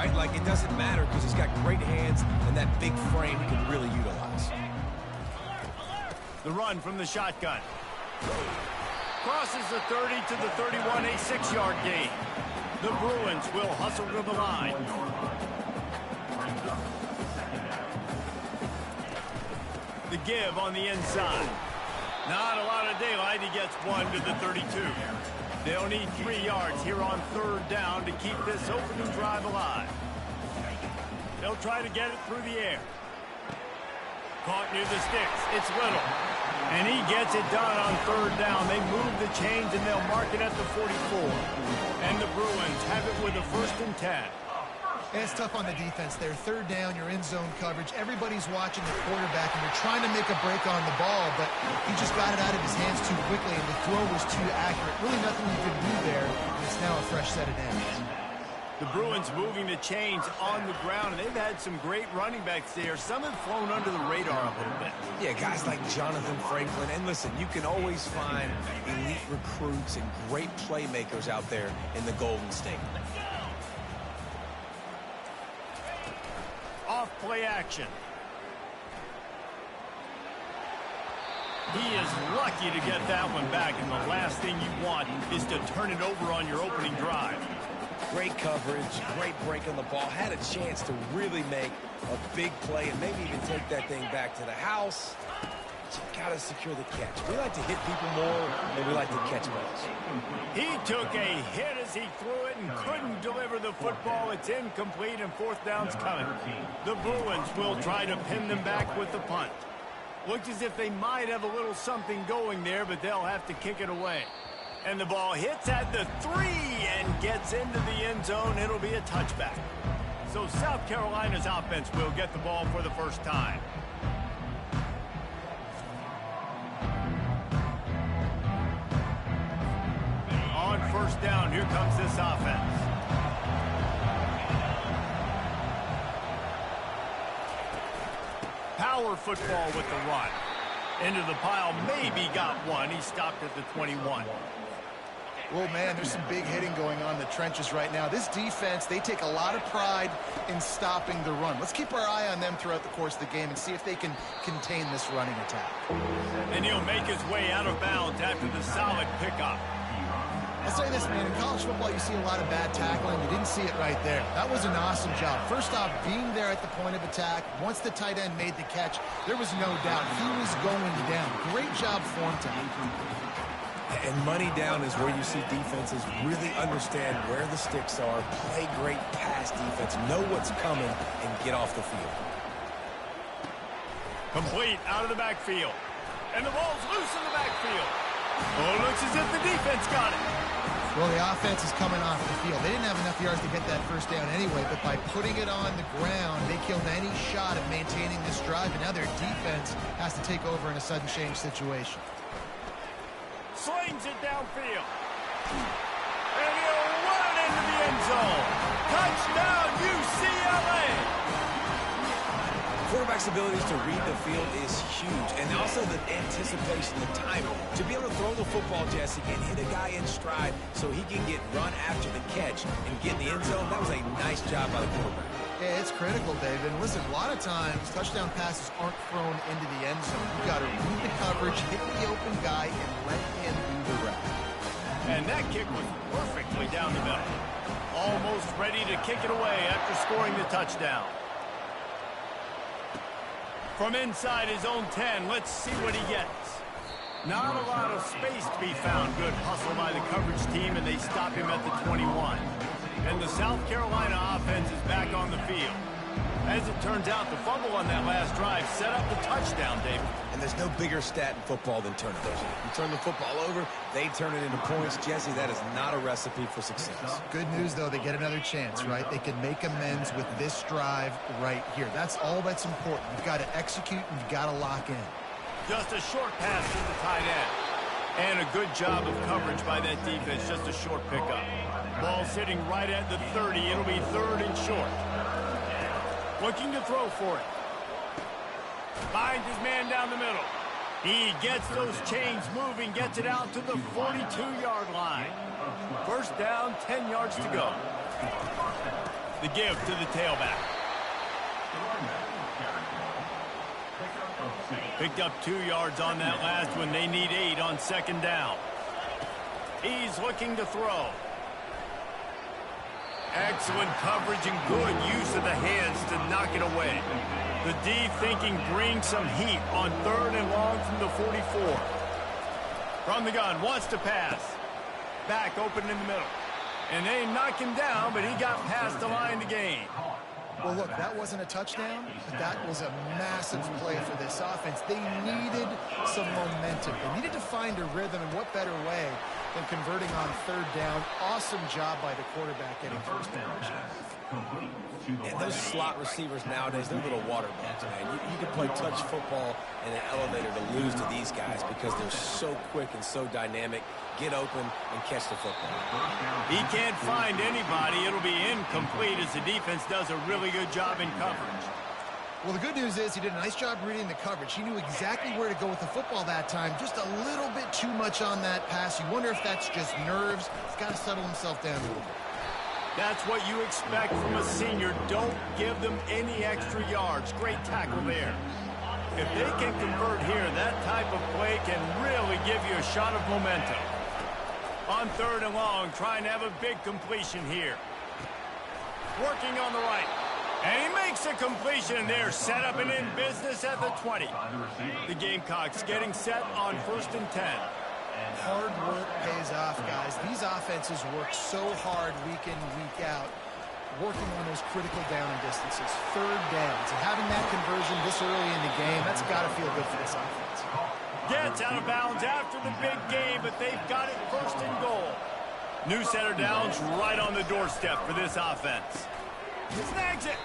right? Like, it doesn't matter because he's got great hands and that big frame he can really utilize. The run from the shotgun. Crosses the 30 to the 31, a 6-yard gain. The Bruins will hustle to the line. The give on the inside. Not a lot of daylight. He gets one to the 32. They'll need 3 yards here on 3rd down to keep this opening drive alive. They'll try to get it through the air. Caught near the sticks. It's Little. And he gets it done on 3rd down. They move the chains and they'll mark it at the 44. And the Bruins have it with a 1st and 10. It's tough on the defense there. 3rd down, you're in zone coverage. Everybody's watching the quarterback, and you're trying to make a break on the ball, but he just got it out of his hands too quickly, and the throw was too accurate. Really nothing you could do there. It's now a fresh set of downs. The Bruins moving the chains on the ground, and they've had some great running backs there. Some have flown under the radar a little bit. Yeah, guys like Jonathan Franklin. And listen, you can always find elite recruits and great playmakers out there in the Golden State. Off play action. He is lucky to get that one back, and the last thing you want is to turn it over on your opening drive. Great coverage, great break on the ball. Had a chance to really make a big play and maybe even take that thing back to the house. But you got to secure the catch. We like to hit people more than we like to catch balls. He took a hit as he threw it and couldn't deliver the football. It's incomplete, and 4th down's coming. The Bruins will try to pin them back with the punt. Looks as if they might have a little something going there, but they'll have to kick it away. And the ball hits at the 3 and gets into the end zone. It'll be a touchback. So South Carolina's offense will get the ball for the first time. On 1st down, here comes this offense. Power football with the run. Into the pile, maybe got one. He stopped at the 21. Well, man, there's some big hitting going on in the trenches right now. This defense, they take a lot of pride in stopping the run. Let's keep our eye on them throughout the course of the game and see if they can contain this running attack. And he'll make his way out of bounds after the solid pickup. I'll say this, man, in college football, you see a lot of bad tackling. You didn't see it right there. That was an awesome job. First off, being there at the point of attack. Once the tight end made the catch, there was no doubt he was going down. Great job for him tonight. And money down is where you see defenses really understand where the sticks are, play great pass defense, know what's coming, and get off the field. Complete out of the backfield. And the ball's loose in the backfield. Oh, it looks as if the defense got it. Well, the offense is coming off the field. They didn't have enough yards to get that 1st down anyway, but by putting it on the ground, they killed any shot at maintaining this drive, and now their defense has to take over in a sudden change situation. Slings it downfield. And he'll run into the end zone. Touchdown, UCLA! Quarterback's abilities to read the field is huge, and also the anticipation, the timing. To be able to throw the football, Jesse, and hit a guy in stride so he can get run after the catch and get in the end zone, that was a nice job by the quarterback. Yeah, it's critical, David. And listen, a lot of times, touchdown passes aren't thrown into the end zone. You've got to read the coverage, hit the open guy, and let him do the rest. And that kick was perfectly down the middle. Almost ready to kick it away after scoring the touchdown. From inside his own 10, let's see what he gets. Not a lot of space to be found. Good hustle by the coverage team, and they stop him at the 21. And the South Carolina offense is back on the field. As it turns out, the fumble on that last drive set up the touchdown, David. And there's no bigger stat in football than turnovers. You turn the football over, they turn it into points. Jesse, that is not a recipe for success. Good news, though, they get another chance, right? They can make amends with this drive right here. That's all that's important. You've got to execute, and you've got to lock in. Just a short pass to the tight end. And a good job of coverage by that defense. Just a short pickup. Ball sitting right at the 30. It'll be 3rd and short. Looking to throw for it. Finds his man down the middle. He gets those chains moving, gets it out to the 42-yard line. 1st down, 10 yards to go. The give to the tailback. Picked up 2 yards on that last one. They need 8 on second down. He's looking to throw. Excellent coverage and good use of the hands to knock it away. The D thinking bring some heat on 3rd and long from the 44. From the gun, wants to pass. Back open in the middle. And they knock him down, but he got past the line to gain. Well, look, that wasn't a touchdown, but that was a massive play for this offense. They needed some momentum. They needed to find a rhythm, and what better way than converting on 3rd down. Awesome job by the quarterback getting first down. And those slot receivers nowadays, they're little water bugs, man. You can play touch football in an elevator to lose to these guys because they're so quick and so dynamic. Get open and catch the football. He can't find anybody. It'll be incomplete as the defense does a really good job in coverage. Well, the good news is he did a nice job reading the coverage. He knew exactly where to go with the football that time. Just a little bit too much on that pass. You wonder if that's just nerves. He's got to settle himself down a little bit. That's what you expect from a senior. Don't give them any extra yards. Great tackle there. If they can convert here, that type of play can really give you a shot of momentum. On 3rd and long, trying to have a big completion here. Working on the right. And he makes a completion there. Set up and in business at the 20. The Gamecocks getting set on 1st and 10. Hard work pays off, guys. These offenses work so hard week in, week out, working on those critical down and distances, 3rd downs. And having that conversion this early in the game, that's got to feel good for this offense. Gets out of bounds after the big game, but they've got it 1st and goal. New center downs right on the doorstep for this offense. Snags it.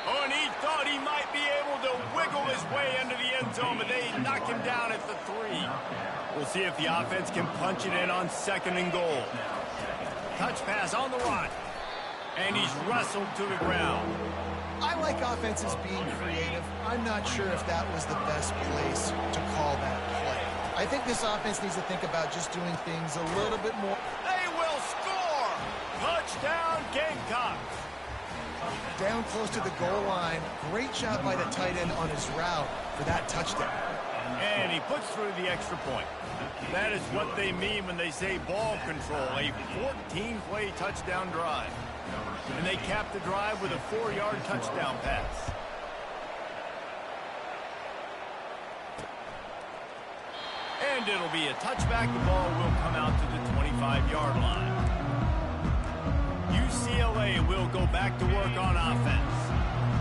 Oh, and he thought he might be able to wiggle his way into the end zone, but they knock him down at the 3. We'll see if the offense can punch it in on 2nd and goal. Touch pass on the run. And he's wrestled to the ground. I like offenses being creative. I'm not sure if that was the best place to call that play. I think this offense needs to think about just doing things a little bit more. They will score! Touchdown, Gamecocks! Down close to the goal line. Great job by the tight end on his route for that touchdown. And he puts through the extra point. That is what they mean when they say ball control, a 14-play touchdown drive. And they cap the drive with a 4-yard touchdown pass. And it'll be a touchback. The ball will come out to the 25-yard line. UCLA will go back to work on offense.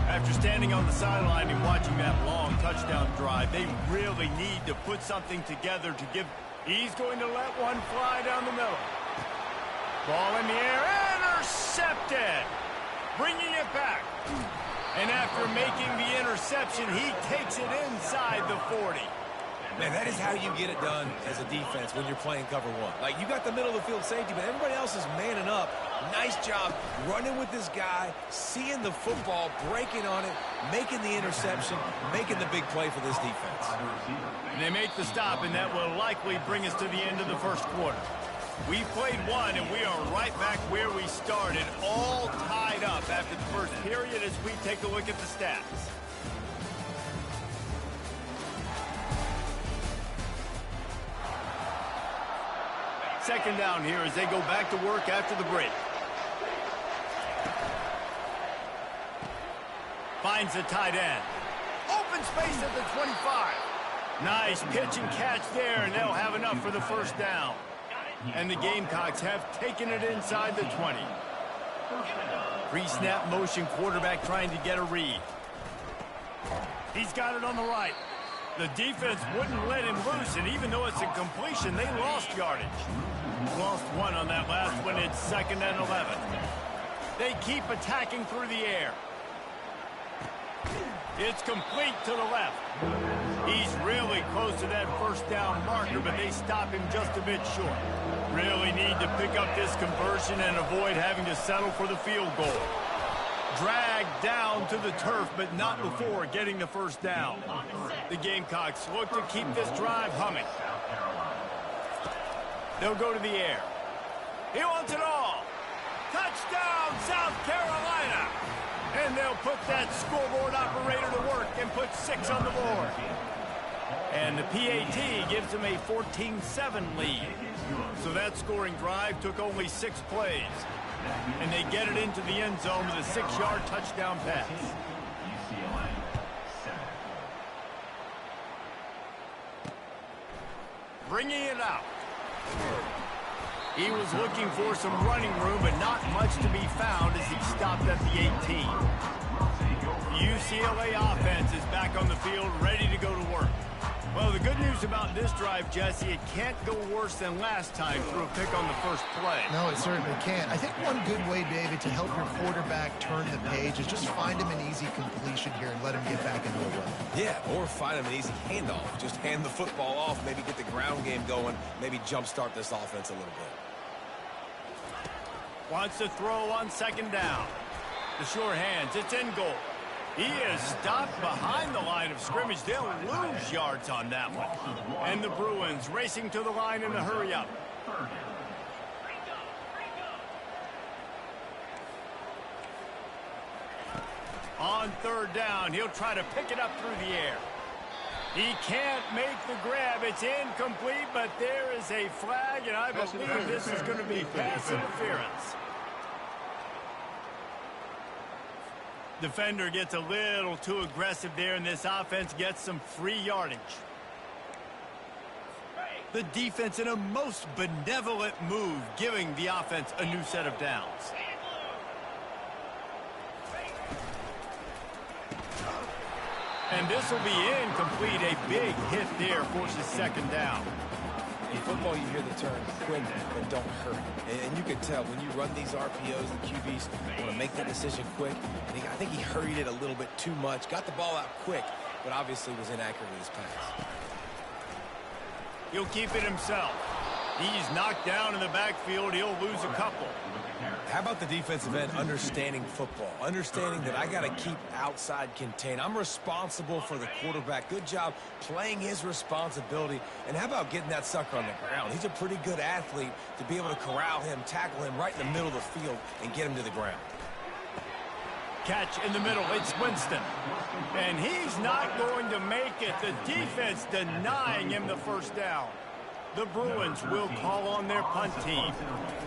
After standing on the sideline and watching that long touchdown drive, they really need to put something together to give. He's going to let one fly down the middle. Ball in the air, intercepted. Bringing it back. And after making the interception, he takes it inside the 40. Man, that is how you get it done as a defense when you're playing cover 1. Like, you got the middle of the field safety, but everybody else is manning up. Nice job running with this guy, seeing the football, breaking on it, making the interception, making the big play for this defense. And they make the stop, and that will likely bring us to the end of the first quarter. We played one, and we are right back where we started, all tied up after the first period as we take a look at the stats. Second down here as they go back to work after the break. Finds the tight end. Open space at the 25. Nice pitch and catch there, and they'll have enough for the first down. And the Gamecocks have taken it inside the 20. Pre-snap motion, quarterback trying to get a read. He's got it on the right. The defense wouldn't let him loose, and even though it's a completion, they lost yardage. Lost one on that last one. It's 2nd and 11. They keep attacking through the air. It's complete to the left. He's really close to that first down marker, but they stop him just a bit short. Really need to pick up this conversion and avoid having to settle for the field goal. Dragged down to the turf, but not before getting the first down. The Gamecocks look to keep this drive humming. They'll go to the air. He wants it all. Touchdown, South Carolina. And they'll put that scoreboard operator to work and put 6 on the board. And the PAT gives them a 14-7 lead. So that scoring drive took only 6 plays. And they get it into the end zone with a 6-yard touchdown pass. Bringing it out. He was looking for some running room, but not much to be found as he stopped at the 18. The UCLA offense is back on the field, ready to go to work. Well, the good news about this drive, Jesse, it can't go worse than last time through a pick on the first play. No, it certainly can't. I think one good way, David, to help your quarterback turn the page is just find him an easy completion here and let him get back into a run. Yeah, or find him an easy handoff. Just hand the football off, maybe get the ground game going, maybe jumpstart this offense a little bit. Wants to throw on second down. The sure hands, it's in goal. He is stopped behind the line of scrimmage. They'll lose yards on that one. And the Bruins racing to the line in a hurry-up. On third down, he'll try to pick it up through the air. He can't make the grab. It's incomplete, but there is a flag, and I believe this is going to be pass interference. Defender gets a little too aggressive there, and this offense gets some free yardage. The defense in a most benevolent move, giving the offense a new set of downs. And this will be incomplete. A big hit there forces second down. In football, you hear the term quick but don't hurt. And you can tell when you run these RPOs, the QBs want to make that decision quick. And I think he hurried it a little bit too much. Got the ball out quick, but obviously was inaccurate with his pass. He'll keep it himself. He's knocked down in the backfield. He'll lose a couple. How about the defensive end understanding football? Understanding that I got to keep outside contained. I'm responsible for the quarterback. Good job playing his responsibility. And how about getting that sucker on the ground? He's a pretty good athlete to be able to corral him, tackle him right in the middle of the field, and get him to the ground. Catch in the middle. It's Winston. And he's not going to make it. The defense denying him the first down. The Bruins will call on their punt team.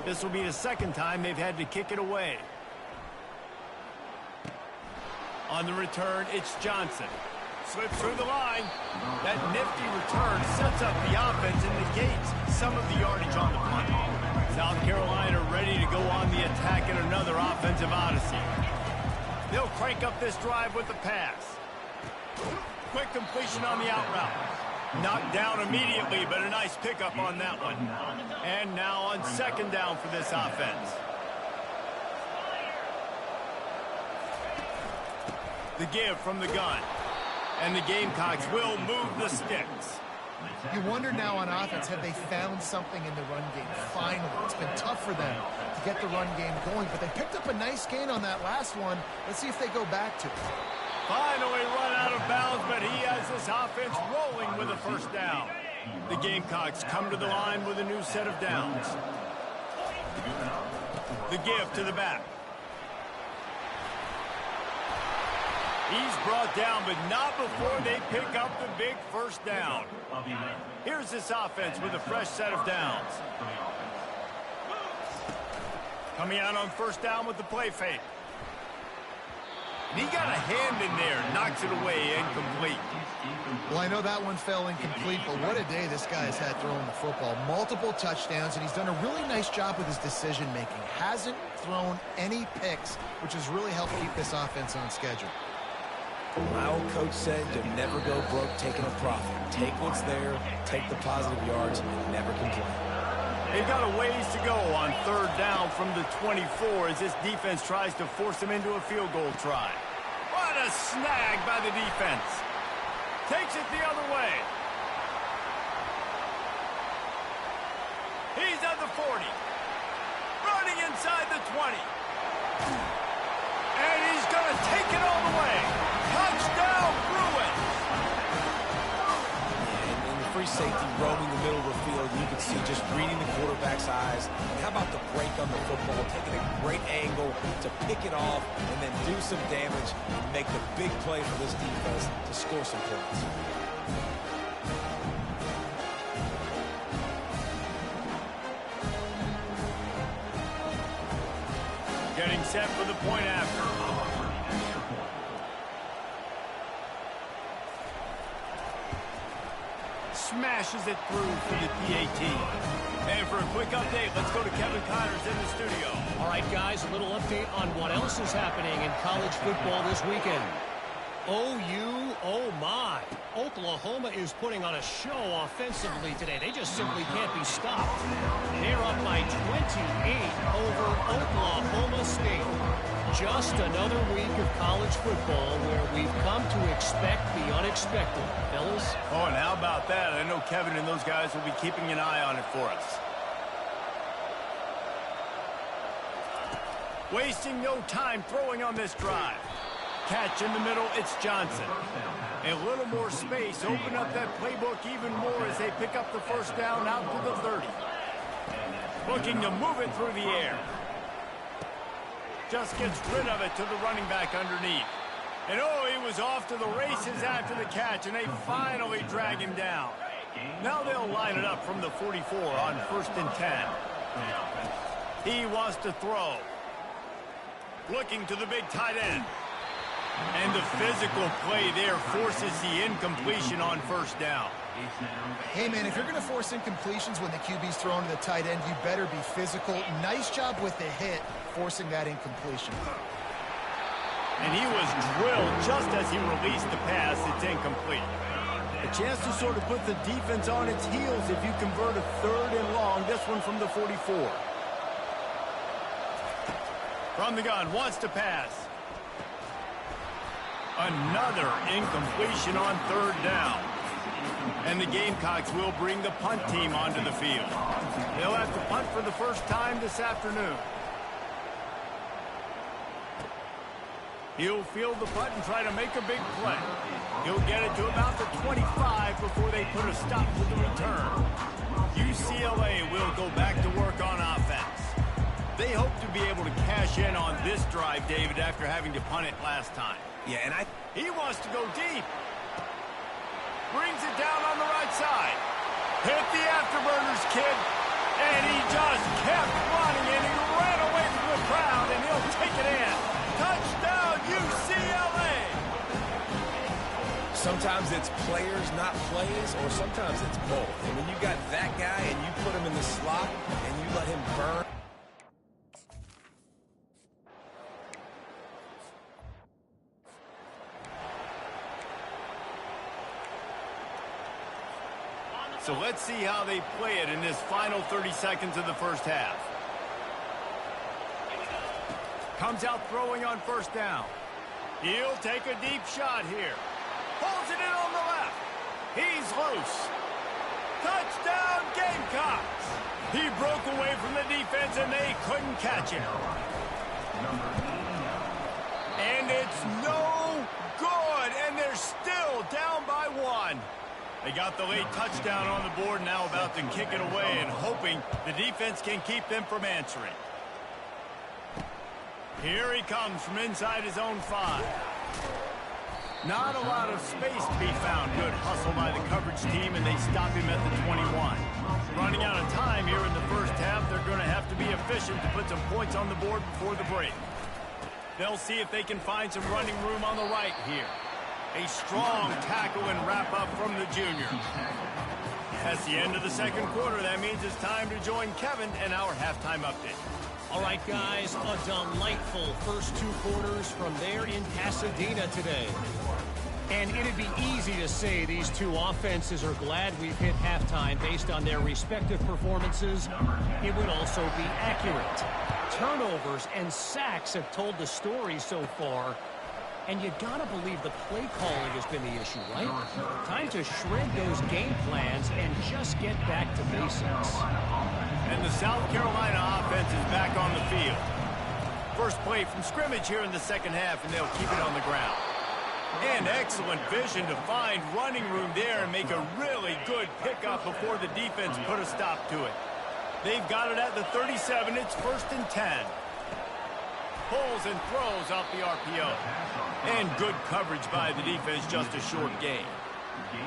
This will be the second time they've had to kick it away. On the return, it's Johnson. Slips through the line. That nifty return sets up the offense and negates some of the yardage on the punt. South Carolina ready to go on the attack in another offensive odyssey. They'll crank up this drive with the pass. Quick completion on the out route. Knocked down immediately, but a nice pickup on that one. And now on second down for this offense. The give from the gun. And the Gamecocks will move the sticks. You wonder now on offense, have they found something in the run game? Finally, it's been tough for them to get the run game going, but they picked up a nice gain on that last one. Let's see if they go back to it. Finally run out of bounds, but he has this offense rolling with a first down. The Gamecocks come to the line with a new set of downs. The give to the back. He's brought down, but not before they pick up the big first down. Here's this offense with a fresh set of downs. Coming out on first down with the play fake. And he got a hand in there, knocks it away, incomplete. Well, I know that one fell incomplete, but what a day this guy has had throwing the football. Multiple touchdowns, and he's done a really nice job with his decision-making. Hasn't thrown any picks, which has really helped keep this offense on schedule. My old coach said to never go broke taking a profit. Take what's there, take the positive yards, and never complain. They've got a ways to go on third down from the 24 as this defense tries to force them into a field goal try. What a snag by the defense. Takes it the other way. He's at the 40. Running inside the 20. And he's going to take it all the way. Touchdown, Bruins! In the free safety roaming the middle of the field. You can see just reading the quarterback's eyes. And how about the break on the football, taking a great angle to pick it off and then do some damage and make the big play for this defense to score some points. Getting set for the point after. Smashes it through for the PAT. And for a quick update, let's go to Kevin Connors in the studio. All right, guys, a little update on what else is happening in college football this weekend. OU, oh my. Oklahoma is putting on a show offensively today. They just simply can't be stopped. They're up by 28 over Oklahoma State. Just another week of college football where we've come to expect the unexpected. Fellas? Oh, and how about that? I know Kevin and those guys will be keeping an eye on it for us. Wasting no time throwing on this drive. Catch in the middle, it's Johnson. A little more space, open up that playbook even more as they pick up the first down out to the 30. Looking to move it through the air. Just gets rid of it to the running back underneath. And oh, he was off to the races after the catch, and they finally drag him down. Now they'll line it up from the 44 on 1st and 10. He wants to throw. Looking to the big tight end. And the physical play there forces the incompletion on 1st down. Hey, man, if you're going to force incompletions when the QB's thrown to the tight end, you better be physical. Nice job with the hit, forcing that incompletion. And he was drilled just as he released the pass. It's incomplete. A chance to sort of put the defense on its heels if you convert a 3rd and long. This one from the 44. From the gun, wants to pass. Another incompletion on 3rd down. And the Gamecocks will bring the punt team onto the field. They'll have to punt for the first time this afternoon. He'll field the punt and try to make a big play. He'll get it to about the 25 before they put a stop to the return. UCLA will go back to work on offense. They hope to be able to cash in on this drive, David, after having to punt it last time. Yeah, and he wants to go deep. Brings it down on the right side. Hit the afterburners, kid. And he just kept running, and he ran away from the crowd, and he'll take it in. Touchdown, UCLA! Sometimes it's players, not plays, or sometimes it's both. And when you got that guy and you put him in the slot and you let him burn. So let's see how they play it in this final 30 seconds of the first half. Comes out throwing on 1st down. He'll take a deep shot here. Pulls it in on the left. He's loose. Touchdown, Gamecocks. He broke away from the defense, and they couldn't catch him. And it's no good, and they're still down by 1. They got the late touchdown on the board, now about to kick it away and hoping the defense can keep them from answering. Here he comes from inside his own 5. Not a lot of space to be found. Good hustle by the coverage team, and they stop him at the 21. Running out of time here in the first half, they're going to have to be efficient to put some points on the board before the break. They'll see if they can find some running room on the right here. A strong tackle and wrap-up from the junior. That's the end of the second quarter. That means it's time to join Kevin and our halftime update. All right, guys, a delightful first 2 quarters from there in Pasadena today. And it'd be easy to say these two offenses are glad we've hit halftime based on their respective performances. It would also be accurate. Turnovers and sacks have told the story so far. And you gotta believe the play calling has been the issue, right? Time to shred those game plans and just get back to basics. And the South Carolina offense is back on the field. First play from scrimmage here in the second half, and they'll keep it on the ground. And excellent vision to find running room there and make a really good pickup before the defense put a stop to it. They've got it at the 37. It's 1st and 10. Pulls and throws off the RPO. And good coverage by the defense, just a short gain.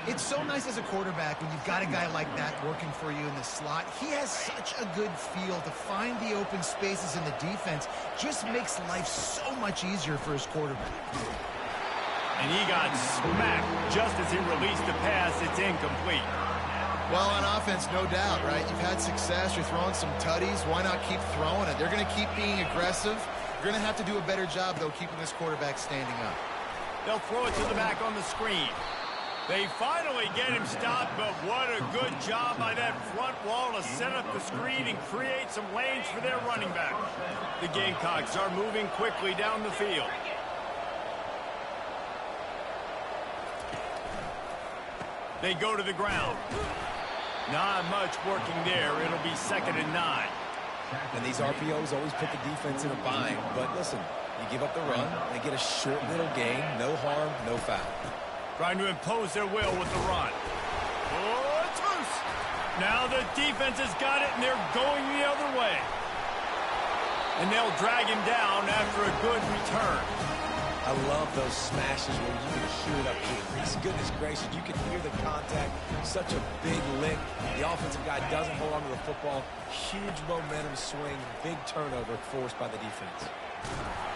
It's so nice as a quarterback when you've got a guy like that working for you in the slot. He has such a good feel to find the open spaces in the defense. Just makes life so much easier for his quarterback. And he got smacked just as he released the pass. It's incomplete. Well, on offense, no doubt, right? You've had success. You're throwing some tutties. Why not keep throwing it? They're going to keep being aggressive. You're going to have to do a better job, though, keeping this quarterback standing up. They'll throw it to the back on the screen. They finally get him stopped, but what a good job by that front wall to set up the screen and create some lanes for their running back. The Gamecocks are moving quickly down the field. They go to the ground. Not much working there. It'll be 2nd and 9. And these RPOs always put the defense in a bind. But listen, you give up the run, they get a short little gain, no harm, no foul. Trying to impose their will with the run. Oh, it's loose. Now the defense has got it, and they're going the other way. And they'll drag him down after a good return. I love those smashes where you can hear it up here. Goodness gracious, you can hear the contact. Such a big lick. The offensive guy doesn't hold on to the football. Huge momentum swing. Big turnover forced by the defense.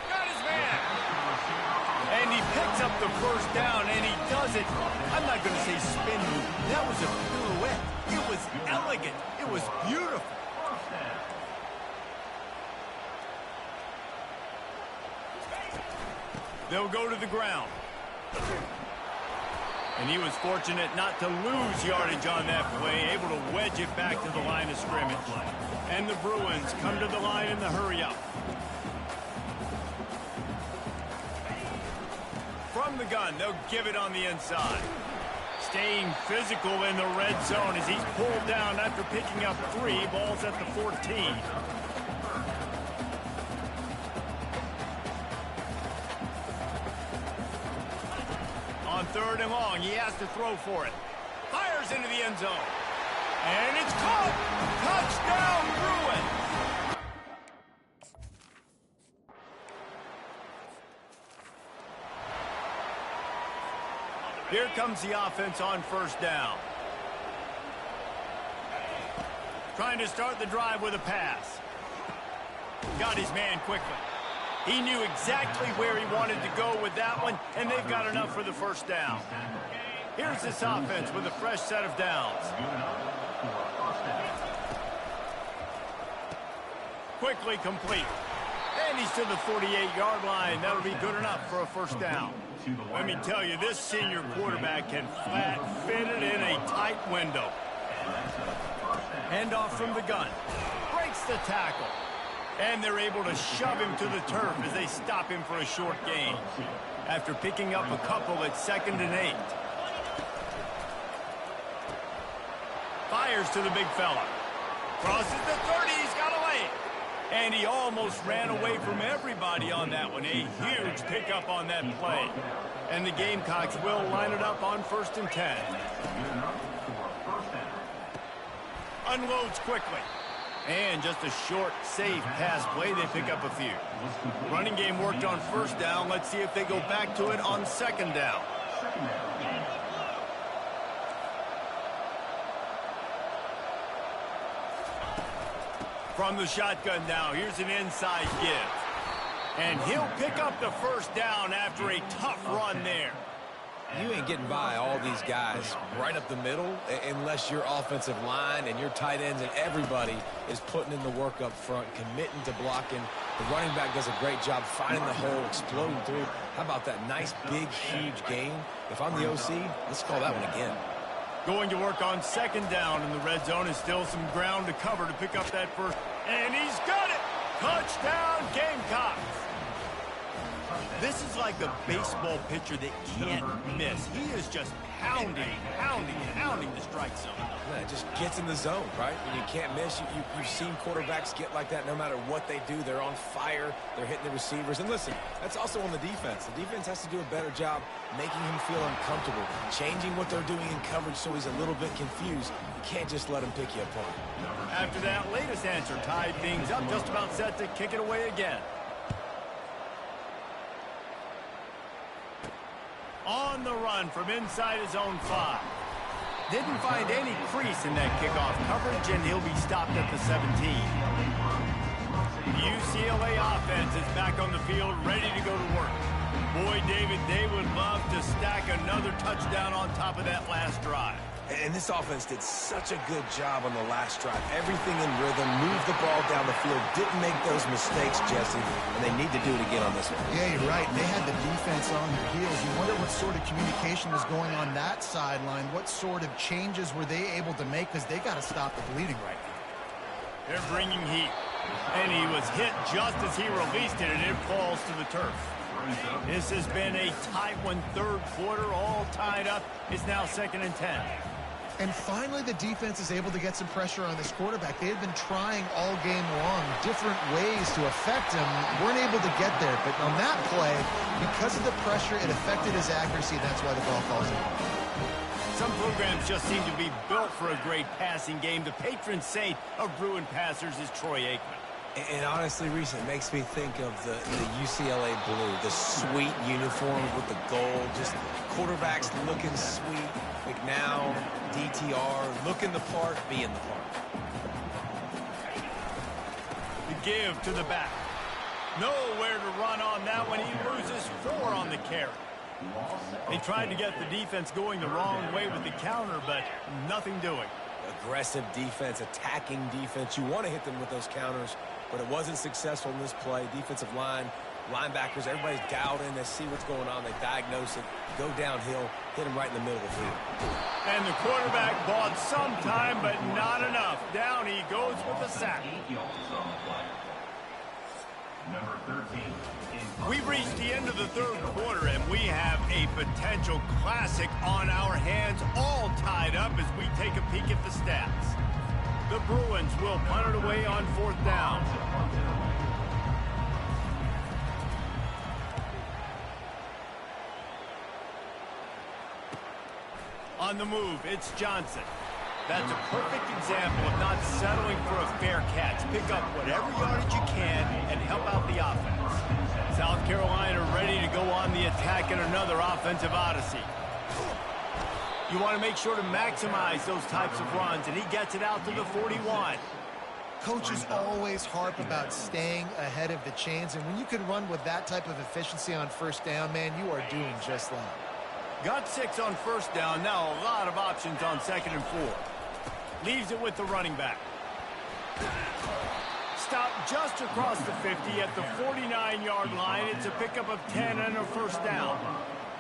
Got his man. And he picks up the 1st down, and he does it. I'm not going to say spin move. That was a pirouette. It was elegant. It was beautiful. They'll go to the ground. And he was fortunate not to lose yardage on that play, able to wedge it back to the line of scrimmage. And the Bruins come to the line in the hurry-up. From the gun, they'll give it on the inside. Staying physical in the red zone as he's pulled down after picking up 3 balls at the 14. On 3rd and long, he has to throw for it. Fires into the end zone. And it's caught! Touchdown, Bruins! Here comes the offense on 1st down. Trying to start the drive with a pass. Got his man quickly. He knew exactly where he wanted to go with that one, and they've got enough for the 1st down. Here's this offense with a fresh set of downs. Quickly complete. And he's to the 48-yard line. That'll be good enough for a 1st down. Let me tell you, this senior quarterback can flat fit it in a tight window. Handoff from the gun. Breaks the tackle. And they're able to shove him to the turf as they stop him for a short gain. After picking up a couple at 2nd and 8. Fires to the big fella. Crosses the 30, he's got a lane. And he almost ran away from everybody on that one. A huge pickup on that play. And the Gamecocks will line it up on 1st and 10. Unloads quickly. And just a short, safe pass play. They pick up a few. Running game worked on 1st down. Let's see if they go back to it on 2nd down. From the shotgun now, here's an inside give. And he'll pick up the 1st down after a tough run there. You ain't getting by all these guys right up the middle unless your offensive line and your tight ends and everybody is putting in the work up front, committing to blocking. The running back does a great job finding the hole, exploding through. How about that nice, big, huge gain? If I'm the OC, let's call that one again. Going to work on 2nd down in the red zone is still some ground to cover to pick up that 1st. And he's got it! Touchdown, Gamecocks! This is like a baseball pitcher that can't miss. He is just pounding the strike zone. Yeah, it just gets in the zone, right? And you can't miss. You've seen quarterbacks get like that no matter what they do. They're on fire. They're hitting the receivers. And listen, that's also on the defense. The defense has to do a better job making him feel uncomfortable, changing what they're doing in coverage so he's a little bit confused. You can't just let him pick you apart. After that latest answer tied things up, just about set to kick it away again. On the run from inside his own 5. Didn't find any crease in that kickoff coverage, and he'll be stopped at the 17. The UCLA offense is back on the field, ready to go to work. Boy, David, they would love to stack another touchdown on top of that last drive. And this offense did such a good job on the last drive. Everything in rhythm, moved the ball down the field, didn't make those mistakes, Jesse, and they need to do it again on this one. Yeah, you're right. They had the defense on their heels. You wonder what sort of communication was going on that sideline. What sort of changes were they able to make? Because they got to stop the bleeding right now. They're bringing heat. And he was hit just as he released it, and it falls to the turf. This has been a tight one, third quarter, all tied up. It's now 2nd and 10. And finally, the defense is able to get some pressure on this quarterback. They had been trying all game long different ways to affect him. Weren't able to get there. But on that play, because of the pressure, it affected his accuracy. That's why the ball falls in. Some programs just seem to be built for a great passing game. The patron saint of Bruin passers is Troy Aikman. And honestly, Reese, it makes me think of the UCLA blue, the sweet uniforms with the gold, just quarterbacks looking sweet. McNown, DTR, looking the part, being the part. The give to the back. Nowhere to run on that one. He loses 4 on the carry. They tried to get the defense going the wrong way with the counter, but nothing doing. Aggressive defense, attacking defense. You want to hit them with those counters, but it wasn't successful in this play. Defensive line, linebackers, everybody's dialed in. They see what's going on. They diagnose it, go downhill, hit him right in the middle of the field. And the quarterback bought some time, but not enough. Down he goes with the sack. Number 13. We've reached the end of the third quarter, and we have a potential classic on our hands, all tied up as we take a peek at the stats. The Bruins will punt it away on 4th down. On the move, it's Johnson. That's a perfect example of not settling for a fair catch. Pick up whatever yardage you can and help out the offense. South Carolina ready to go on the attack in another offensive odyssey. You want to make sure to maximize those types of runs, and he gets it out to the 41. Coaches always harp about staying ahead of the chains, and when you can run with that type of efficiency on 1st down, man, you are doing just that. Got 6 on 1st down. Now a lot of options on 2nd and 4. Leaves it with the running back. Stop just across the 50 at the 49-yard line. It's a pickup of 10 and a 1st down.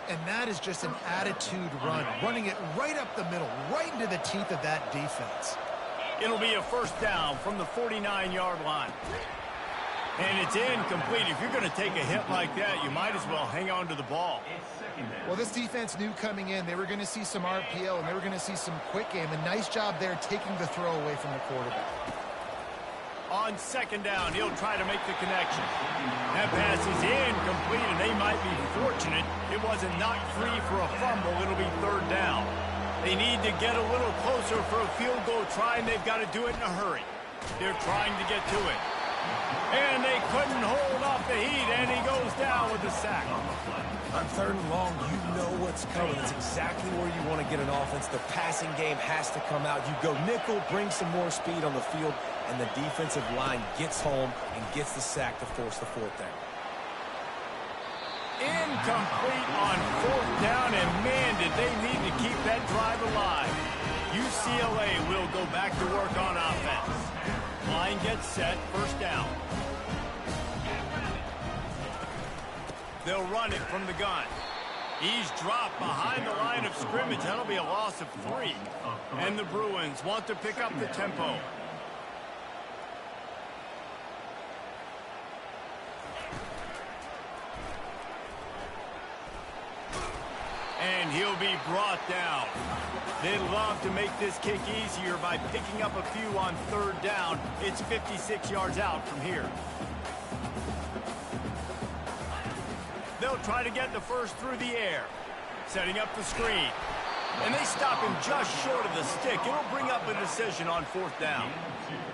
And that is just an attitude run, running it right up the middle, right into the teeth of that defense. It'll be a 1st down from the 49-yard line. And it's incomplete. If you're going to take a hit like that, you might as well hang on to the ball. Well, this defense knew coming in they were going to see some RPO and they were going to see some quick game. A nice job there taking the throw away from the quarterback. On 2nd down, he'll try to make the connection. That pass is incomplete, and they might be fortunate it wasn't knocked free for a fumble. It'll be 3rd down. They need to get a little closer for a field goal try, and they've got to do it in a hurry. They're trying to get to it. And they couldn't hold off the heat, and he goes down with the sack. On 3rd and long, you know what's coming. It's exactly where you want to get an offense. The passing game has to come out. You go nickel, bring some more speed on the field, and the defensive line gets home and gets the sack to force the 4th down. Incomplete on 4th down, and man, did they need to keep that drive alive. UCLA will go back to work on offense. Line gets set, 1st down. They'll run it from the gun. He's dropped behind the line of scrimmage. That'll be a loss of 3. And the Bruins want to pick up the tempo. And he'll be brought down. They'd love to make this kick easier by picking up a few on third down. It's 56 yards out from here. They'll try to get the first through the air. Setting up the screen. And they stop him just short of the stick. It'll bring up a decision on fourth down.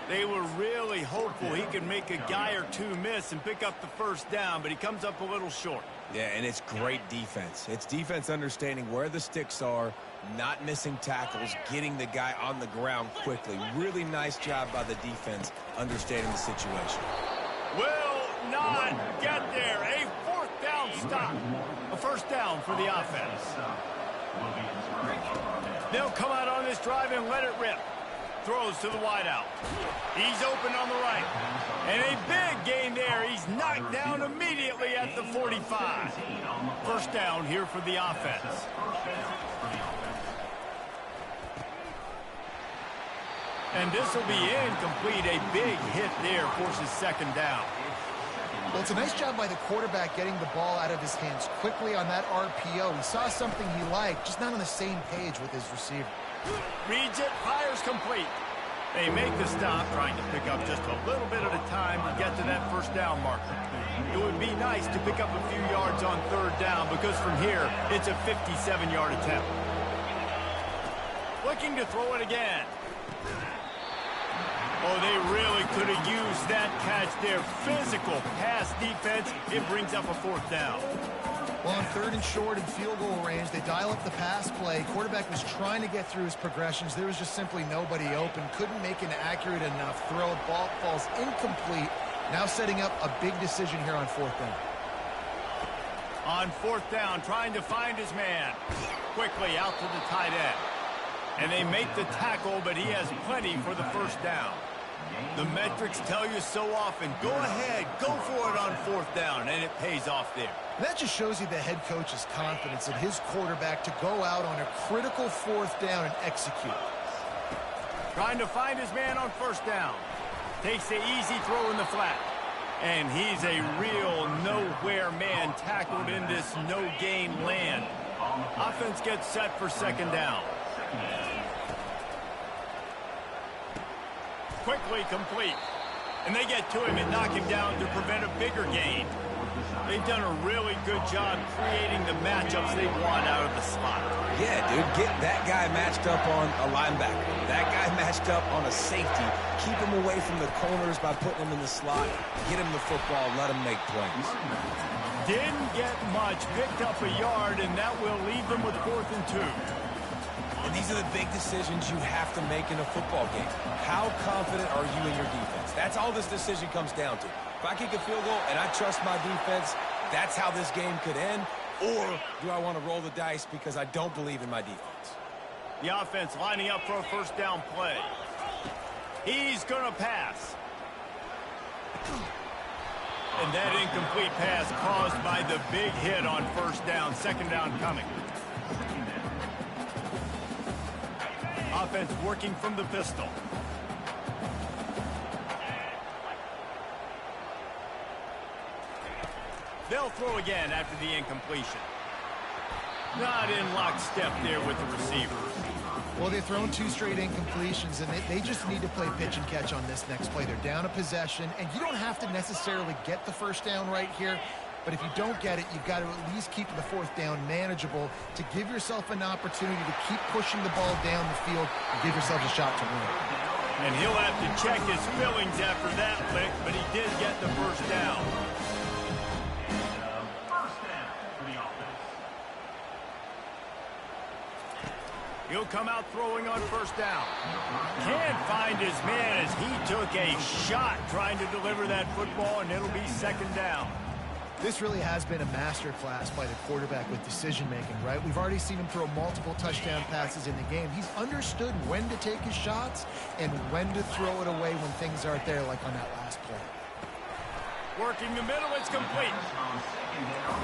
They were really hopeful he could make a guy or two miss and pick up the first down, but he comes up a little short. Yeah, and it's great defense. It's defense understanding where the sticks are, not missing tackles, getting the guy on the ground quickly. Really nice job by the defense understanding the situation. Will not get there. A fourth down stop. A first down for the offense. They'll come out on this drive and let it rip. Throws to the wideout. He's open on the right. And a big gain there. He's knocked down immediately at the 45. First down here for the offense. And this will be incomplete. A big hit there forces second down. Well, it's a nice job by the quarterback getting the ball out of his hands quickly on that RPO. He saw something he liked, just not on the same page with his receiver. Reads it, fires complete. They make the stop, trying to pick up just a little bit at a time to get to that first down marker. It would be nice to pick up a few yards on third down because from here, it's a 57-yard attempt. Looking to throw it again. Oh, they really could have used that catch there. Physical pass defense. It brings up a fourth down. Well, on third and short and field goal range, they dial up the pass play. Quarterback was trying to get through his progressions. There was just simply nobody open. Couldn't make an accurate enough throw. Ball falls incomplete. Now setting up a big decision here on fourth down. On fourth down, trying to find his man. Quickly out to the tight end. And they make the tackle, but he has plenty for the first down. The metrics tell you so often, go ahead, go for it on fourth down, and it pays off there. And that just shows you the head coach's confidence in his quarterback to go out on a critical fourth down and execute. Trying to find his man on first down. Takes the easy throw in the flat. And he's a real nowhere man tackled in this no-gain land. Offense gets set for second down. Quickly complete. And they get to him and knock him down to prevent a bigger gain. They've done a really good job creating the matchups they want out of the slot. Yeah, dude, get that guy matched up on a linebacker. That guy matched up on a safety. Keep him away from the corners by putting him in the slot. Get him the football, let him make plays. Didn't get much, picked up a yard, and that will leave them with 4th and 2. And these are the big decisions you have to make in a football game. How confident are you in your defense? That's all this decision comes down to. If I kick a field goal and I trust my defense, that's how this game could end. Or do I want to roll the dice because I don't believe in my defense? The offense lining up for a first down play. He's going to pass. And that incomplete pass caused by the big hit on first down. Second down coming. Offense working from the pistol. They'll throw again after the incompletion. Not in lockstep there with the receiver. Well, they've thrown 2 straight incompletions, and they just need to play pitch and catch on this next play. They're down a possession, and you don't have to necessarily get the first down right here, but if you don't get it, you've got to at least keep the 4th down manageable to give yourself an opportunity to keep pushing the ball down the field and give yourself a shot to win. And he'll have to check his fillings after that lick, but he did get the first down. He'll come out throwing on first down. Can't find his man as he took a shot trying to deliver that football, and it'll be second down. This really has been a masterclass by the quarterback with decision-making, right? We've already seen him throw multiple touchdown passes in the game. He's understood when to take his shots and when to throw it away when things aren't there, like on that last play. Working the middle, it's complete.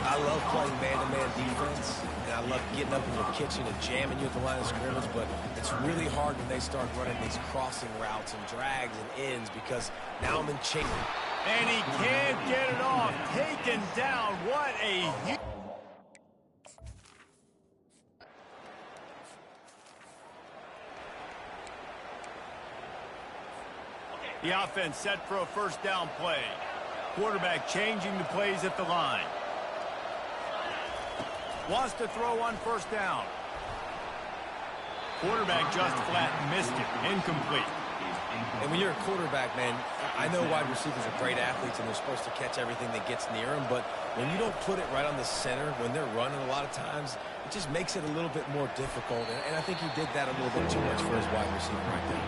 I love playing man-to-man defense, and I love getting up in your kitchen and jamming you at the line of scrimmage, but it's really hard when they start running these crossing routes and drags and ends because now I'm in chain. And he can't get it off. Taken down. What a... The offense set for a first down play. Quarterback changing the plays at the line. Wants to throw on first down. Quarterback just flat missed it. Incomplete. And when you're a quarterback, man, I know wide receivers are great athletes and they're supposed to catch everything that gets near them, but when you don't put it right on the center, when they're running a lot of times, it just makes it a little bit more difficult. And I think he did that a little bit too much for his wide receiver right there.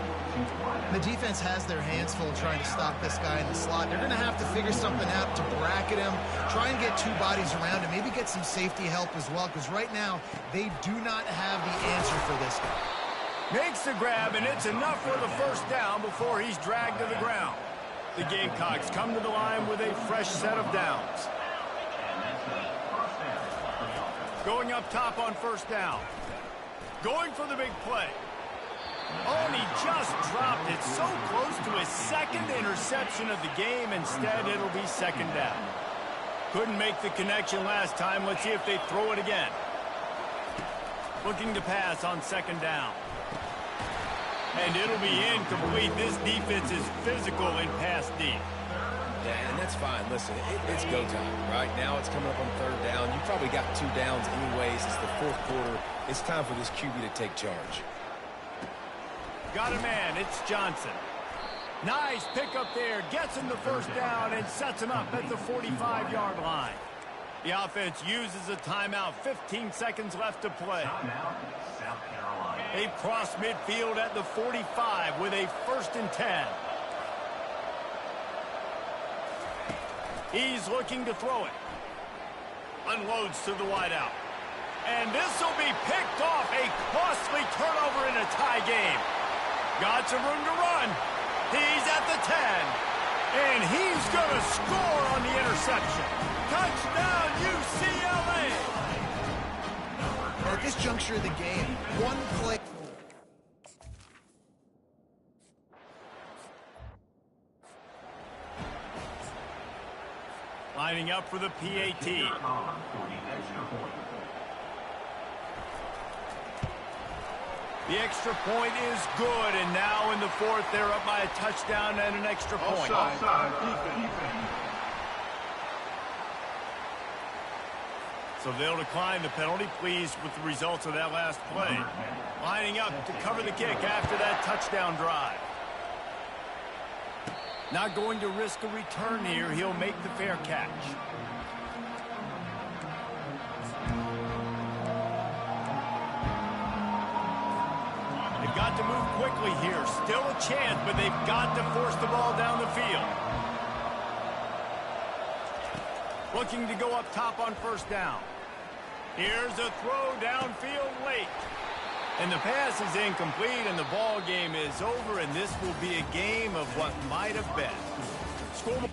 The defense has their hands full trying to stop this guy in the slot. They're going to have to figure something out to bracket him, try and get two bodies around him, maybe get some safety help as well, because right now they do not have the answer for this guy. Makes the grab, and it's enough for the first down before he's dragged to the ground. The Gamecocks come to the line with a fresh set of downs. Going up top on first down. Going for the big play. Oh, and he just dropped it so close to his second interception of the game. Instead, it'll be second down. Couldn't make the connection last time. Let's see if they throw it again. Looking to pass on second down. And it'll be incomplete. This defense is physical in pass deep. Yeah, and that's fine. Listen, it's go time. Right now it's coming up on third down. You probably got 2 downs anyways. It's the fourth quarter. It's time for this QB to take charge. Got a man. It's Johnson. Nice pick up there. Gets him the first down and sets him up at the 45-yard line. The offense uses a timeout. 15 seconds left to play. They've crossed midfield at the 45 with a 1st and 10. He's looking to throw it. Unloads to the wideout. And this will be picked off. A costly turnover in a tie game. Got some room to run. He's at the 10. And he's going to score on the interception. Touchdown, UCLA. At this juncture of the game, one play. Lining up for the PAT. The extra point is good, and now in the fourth, they're up by a touchdown and an extra point. So they'll decline the penalty, pleased with the results of that last play. Lining up to cover the kick after that touchdown drive. Not going to risk a return here. He'll make the fair catch. They've got to move quickly here. Still a chance, but they've got to force the ball down the field. Looking to go up top on first down. Here's a throw downfield late. And the pass is incomplete, and the ball game is over, and this will be a game of what might have been. Score.